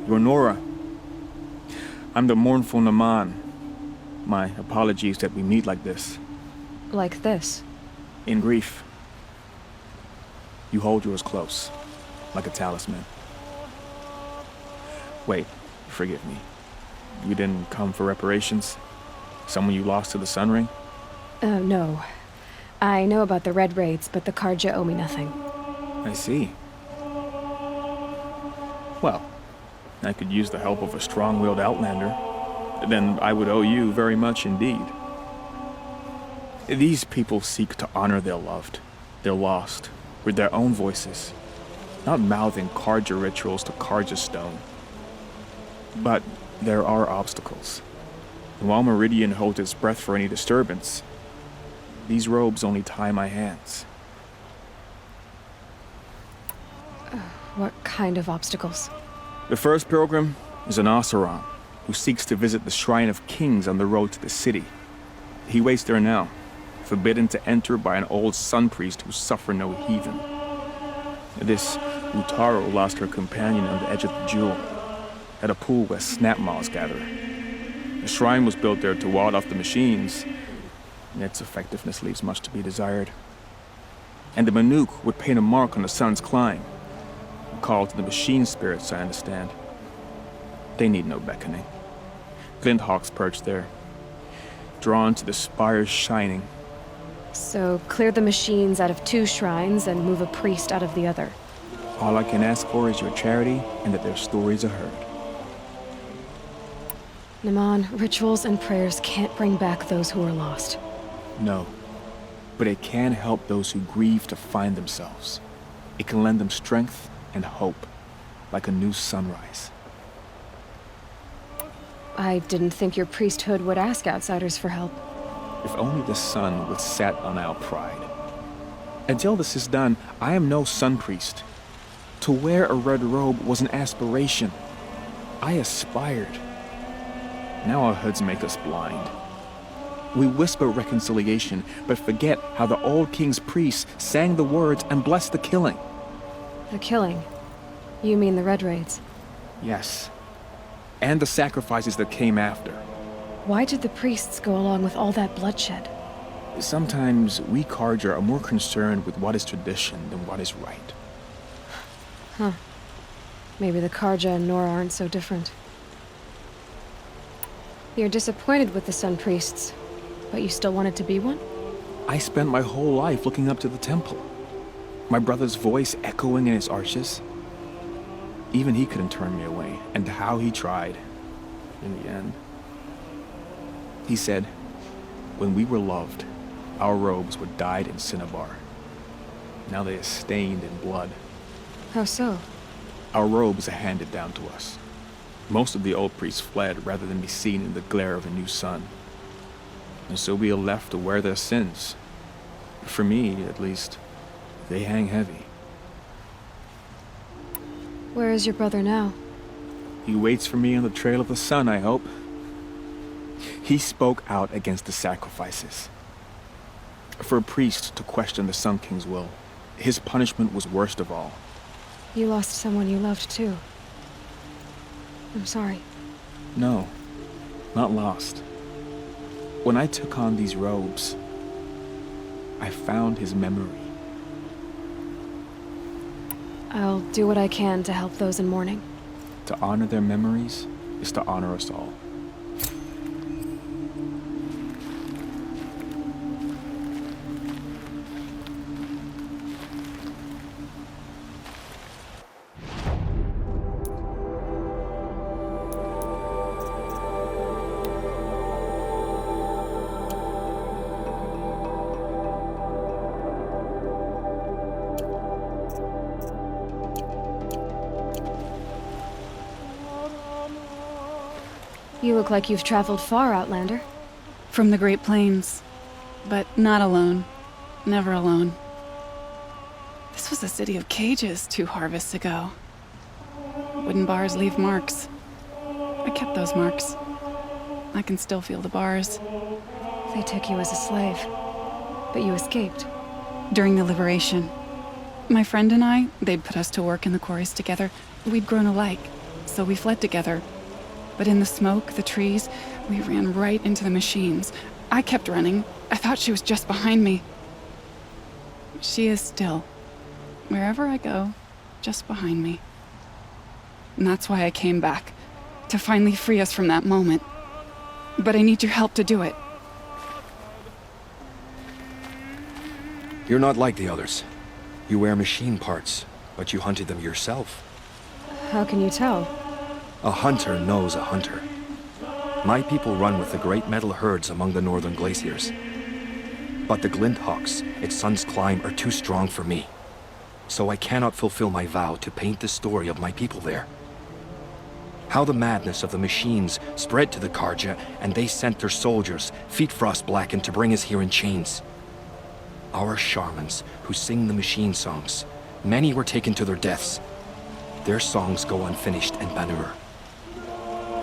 You're Nora. I'm the mournful Naman. My apologies that we meet like this. Like this? In grief. You hold yours close, like a talisman. Wait, forgive me. You didn't come for reparations? Someone you lost to the Sun Ring? No. I know about the Red Raids, but the Carja owe me nothing. I see. Well, I could use the help of a strong-willed outlander. Then I would owe you very much indeed. These people seek to honor their loved, their lost, with their own voices, not mouthing Carja rituals to Carja stone. But there are obstacles. And while Meridian holds its breath for any disturbance, these robes only tie my hands. What kind of obstacles? The first pilgrim is an Oseram who seeks to visit the Shrine of Kings on the road to the city. He waits there now, forbidden to enter by an old sun priest who suffered no heathen. This Utaro lost her companion on the edge of the jewel, at a pool where Snapmaws gather. The shrine was built there to ward off the machines, and its effectiveness leaves much to be desired. And the Manuk would paint a mark on the sun's climb, a call to the machine spirits, I understand. They need no beckoning. Glinthawks perch there, drawn to the spires shining. So clear the machines out of 2 shrines and move a priest out of the other. All I can ask for is your charity and that their stories are heard. Naman, rituals and prayers can't bring back those who are lost. No, but it can help those who grieve to find themselves. It can lend them strength and hope, like a new sunrise. I didn't think your priesthood would ask outsiders for help. If only the sun would set on our pride. Until this is done, I am no sun priest. To wear a red robe was an aspiration. I aspired. Now our hoods make us blind. We whisper reconciliation, but forget how the old king's priests sang the words and blessed the killing. The killing? You mean the Red Raids? Yes. And the sacrifices that came after. Why did the priests go along with all that bloodshed? Sometimes we Carja are more concerned with what is tradition than what is right. Huh. Maybe the Carja and Nora aren't so different. You're disappointed with the Sun Priests, but you still wanted to be one? I spent my whole life looking up to the temple. My brother's voice echoing in its arches. Even he couldn't turn me away, and how he tried. In the end. He said, when we were loved, our robes were dyed in cinnabar. Now they are stained in blood. How so? Our robes are handed down to us. Most of the old priests fled rather than be seen in the glare of a new sun. And so we are left to wear their sins. For me, at least, they hang heavy. Where is your brother now? He waits for me on the trail of the sun, I hope. He spoke out against the sacrifices. For a priest to question the Sun King's will, his punishment was worst of all. You lost someone you loved too. I'm sorry. No, not lost. When I took on these robes, I found his memory. I'll do what I can to help those in mourning. To honor their memories is to honor us all. You look like you've traveled far, Outlander. From the Great Plains. But not alone. Never alone. This was a city of cages 2 harvests ago. Wooden bars leave marks. I kept those marks. I can still feel the bars. They took you as a slave, but you escaped. During the liberation, my friend and I, they'd put us to work in the quarries together. We'd grown alike, so we fled together. But in the smoke, the trees, we ran right into the machines. I kept running. I thought she was just behind me. She is still, wherever I go, just behind me. And that's why I came back, to finally free us from that moment. But I need your help to do it. You're not like the others. You wear machine parts, but you hunted them yourself. How can you tell? A hunter knows a hunter. My people run with the great metal herds among the northern glaciers. But the Glinthawks, its sun's climb, are too strong for me. So I cannot fulfill my vow to paint the story of my people there. How the madness of the machines spread to the Carja, and they sent their soldiers, feet frost blackened, to bring us here in chains. Our shamans, who sing the machine songs, many were taken to their deaths. Their songs go unfinished in Banur.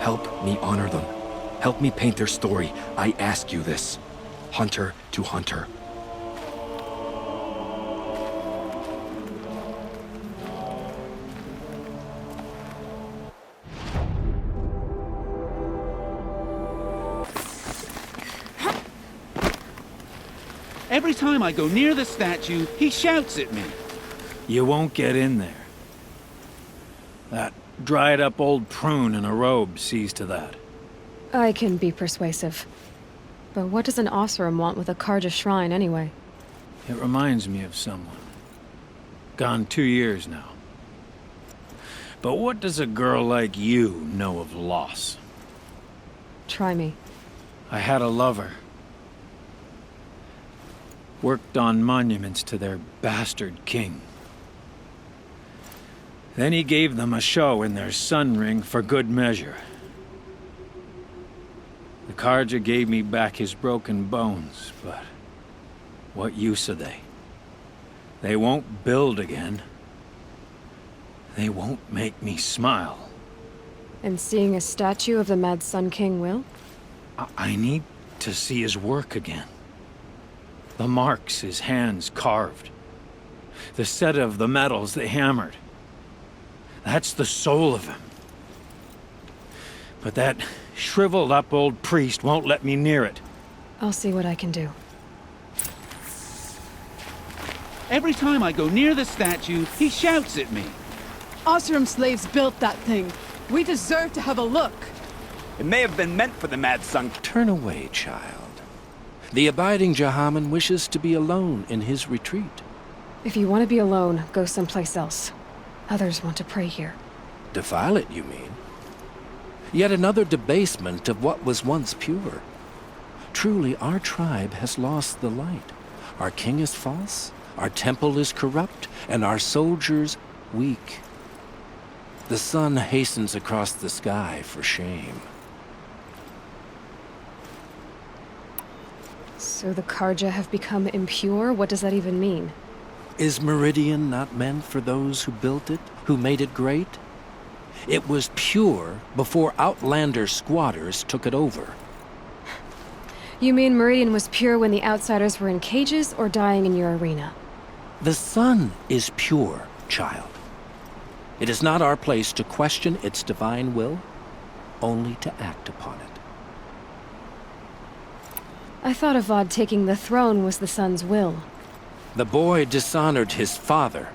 Help me honor them. Help me paint their story. I ask you this. Hunter to hunter. Every time I go near the statue, he shouts at me. You won't get in there. That dried-up old prune in a robe sees to that. I can be persuasive. But what does an Oseram want with a Carja shrine anyway? It reminds me of someone. Gone 2 years now. But what does a girl like you know of loss? Try me. I had a lover. Worked on monuments to their bastard king. Then he gave them a show in their sun ring for good measure. The Carja gave me back his broken bones, but what use are they? They won't build again. They won't make me smile. And seeing a statue of the Mad Sun King will? I need to see his work again. The marks his hands carved. The set of the metals they hammered. That's the soul of him. But that shriveled up old priest won't let me near it. I'll see what I can do. Every time I go near the statue, he shouts at me. Oseram slaves built that thing. We deserve to have a look. It may have been meant for the Mad Sun. Turn away, child. The abiding Jahaman wishes to be alone in his retreat. If you want to be alone, go someplace else. Others want to pray here. Defile it, you mean? Yet another debasement of what was once pure. Truly, our tribe has lost the light. Our king is false, our temple is corrupt, and our soldiers weak. The sun hastens across the sky for shame. So the Carja have become impure? What does that even mean? Is Meridian not meant for those who built it, who made it great? It was pure before outlander squatters took it over. You mean Meridian was pure when the outsiders were in cages or dying in your arena? The sun is pure, child. It is not our place to question its divine will, only to act upon it. I thought Avad taking the throne was the sun's will. The boy dishonored his father,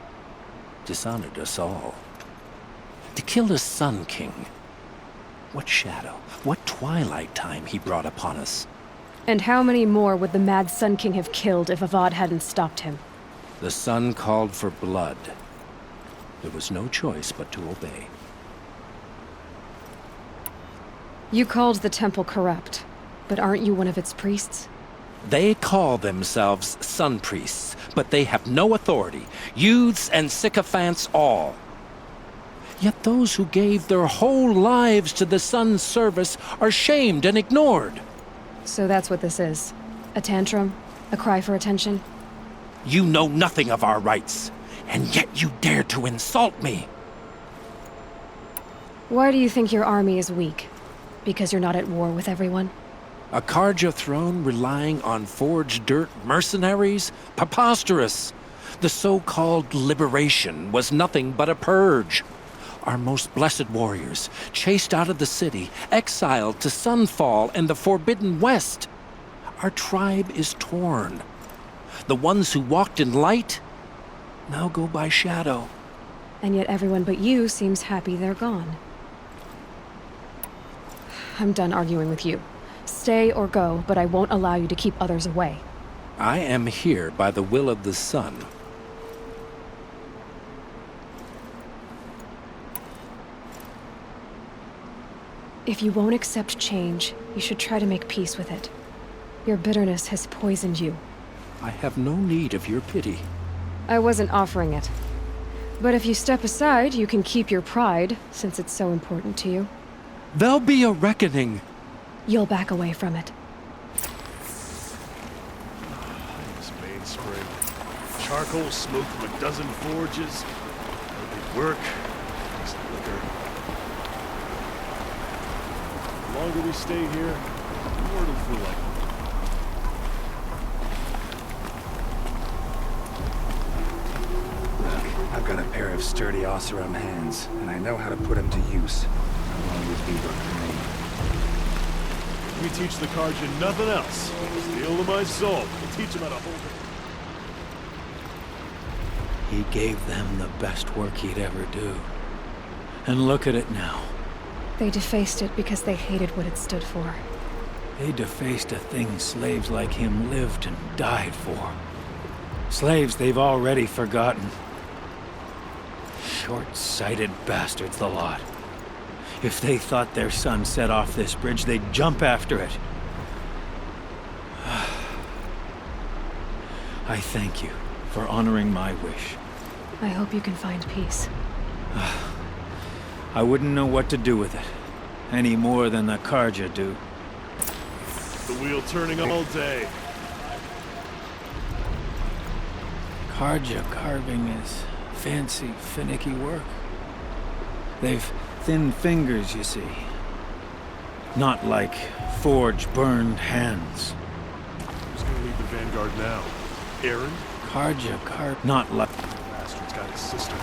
dishonored us all. To kill a Sun King. What shadow, what twilight time he brought upon us. And how many more would the Mad Sun King have killed if Avad hadn't stopped him? The sun called for blood. There was no choice but to obey. You called the temple corrupt, but aren't you one of its priests? They call themselves sun priests, but they have no authority. Youths and sycophants all. Yet those who gave their whole lives to the sun's service are shamed and ignored. So that's what this is. A tantrum? A cry for attention? You know nothing of our rights, and yet you dare to insult me. Why do you think your army is weak? Because you're not at war with everyone? A Carja throne relying on forged dirt mercenaries? Preposterous! The so-called liberation was nothing but a purge. Our most blessed warriors, chased out of the city, exiled to Sunfall and the Forbidden West. Our tribe is torn. The ones who walked in light now go by shadow. And yet everyone but you seems happy they're gone. I'm done arguing with you. Stay or go, but I won't allow you to keep others away. I am here by the will of the sun. If you won't accept change, you should try to make peace with it. Your bitterness has poisoned you. I have no need of your pity. I wasn't offering it. But if you step aside, you can keep your pride, since it's so important to you. There'll be a reckoning. You'll back away from it. This main spring. Charcoal smoke from a dozen forges. No big work. Nice liquor. The longer we stay here, the more it'll feel like. I've got a pair of sturdy Oseram hands, and I know how to put them to use. I'll always be work for me. We teach the Carja nothing else. Steel to my soul. We'll teach them how to hold it. He gave them the best work he'd ever do. And look at it now. They defaced it because they hated what it stood for. They defaced a thing slaves like him lived and died for. Slaves they've already forgotten. Short-sighted bastards, the lot. If they thought their son set off this bridge, they'd jump after it. I thank you for honoring my wish. I hope you can find peace. I wouldn't know what to do with it, any more than the Carja do. The wheel turning all day. Carja carving is fancy, finicky work. They've thin fingers, you see. Not like forge-burned hands. Who's gonna lead the vanguard now? Aaron? Carja carve... Not like... Bastard's got his sister.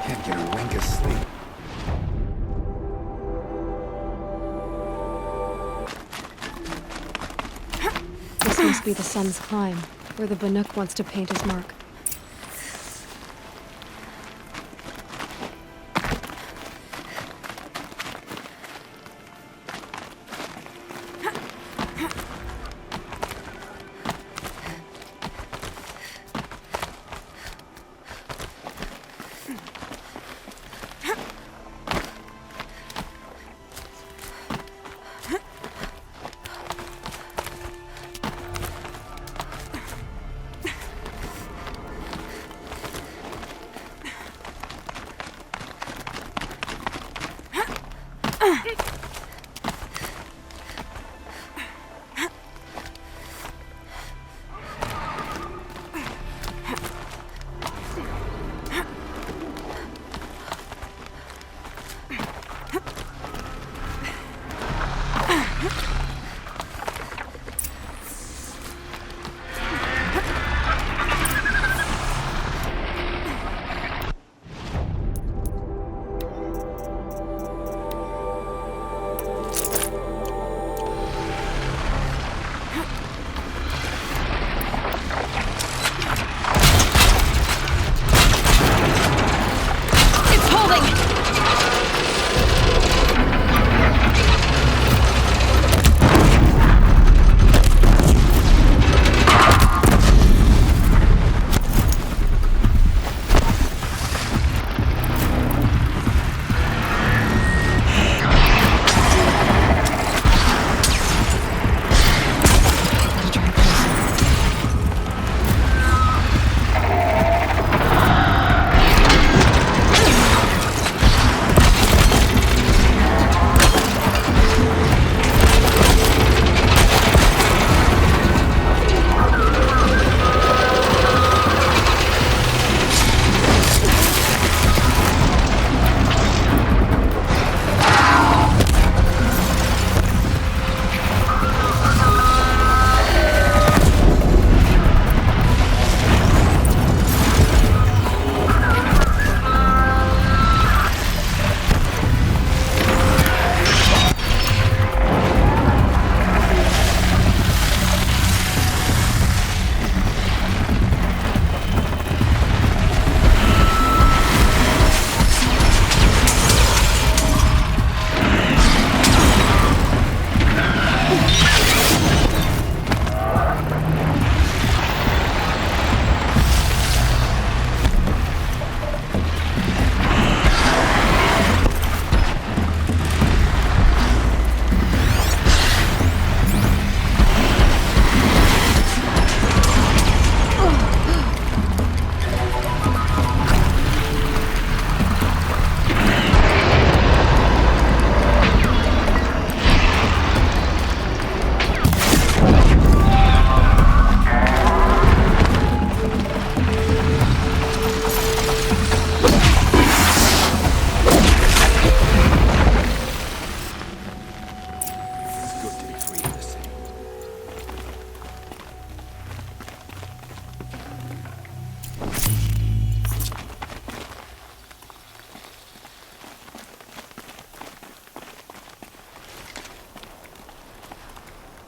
Can't get a wink of sleep. This must be the sun's climb, where the Banuk wants to paint his mark.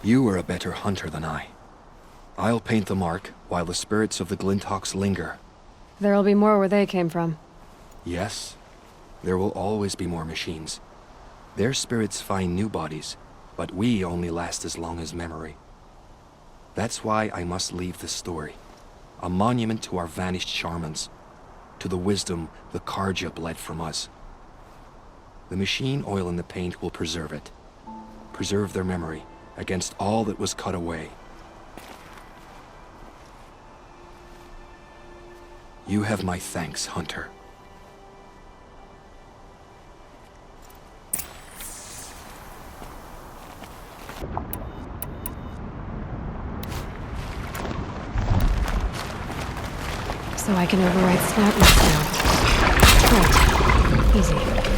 You are a better hunter than I. I'll paint the mark while the spirits of the Glinthawks linger. There'll be more where they came from. Yes, there will always be more machines. Their spirits find new bodies, but we only last as long as memory. That's why I must leave this story. A monument to our vanished shamans, to the wisdom the Carja bled from us. The machine oil in the paint will preserve it. Preserve their memory against all that was cut away. You have my thanks, Hunter. So I can override Snapmaws now. Great. Easy.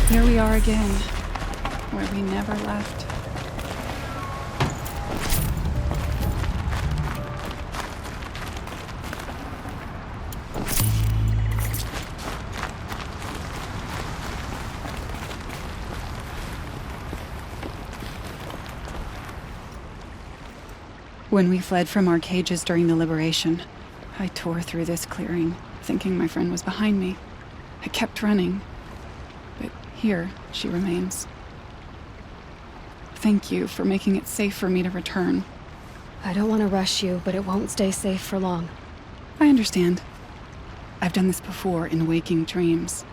Here we are again, where we never left. When we fled from our cages during the liberation, I tore through this clearing, thinking my friend was behind me. I kept running, but here she remains. Thank you for making it safe for me to return. I don't want to rush you, but it won't stay safe for long. I understand. I've done this before in waking dreams.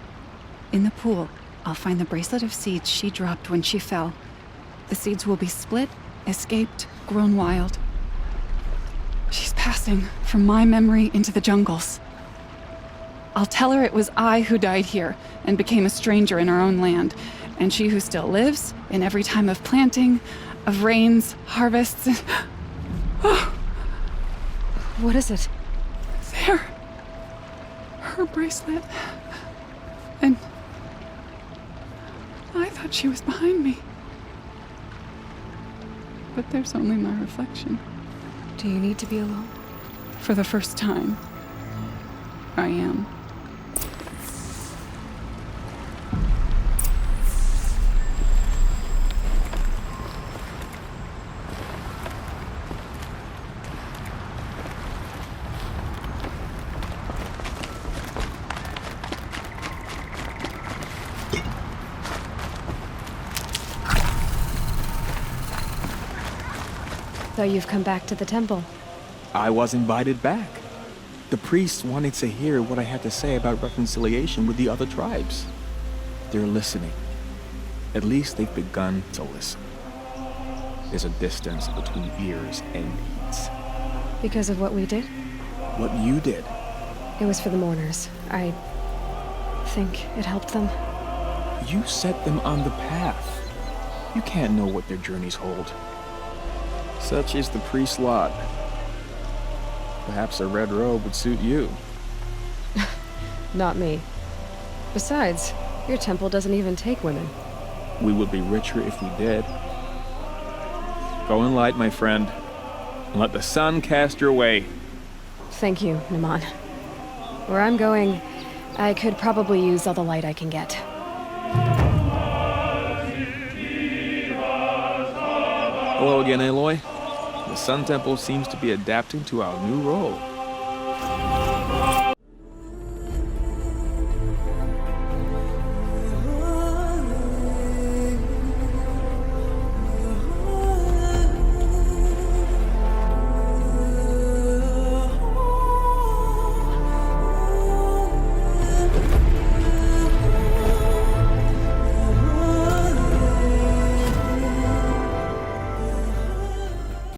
In the pool, I'll find the bracelet of seeds she dropped when she fell. The seeds will be split, escaped, grown wild. She's passing from my memory into the jungles. I'll tell her it was I who died here and became a stranger in our own land, and she who still lives in every time of planting, of rains, harvests. Oh, What is it? there. Her bracelet. And I thought she was behind me. But there's only my reflection. Do you need to be alone? For the first time, I am. So you've come back to the temple. I was invited back. The priests wanted to hear what I had to say about reconciliation with the other tribes. They're listening. At least they've begun to listen. There's a distance between ears and deeds. Because of what we did? What you did. It was for the mourners. I think it helped them. You set them on the path. You can't know what their journeys hold. Such is the priest's lot. Perhaps a red robe would suit you. Not me. Besides, your temple doesn't even take women. We would be richer if we did. Go in light, my friend, and let the sun cast your way. Thank you, Naman. Where I'm going, I could probably use all the light I can get. Hello again, Aloy. The Sun Temple seems to be adapting to our new role.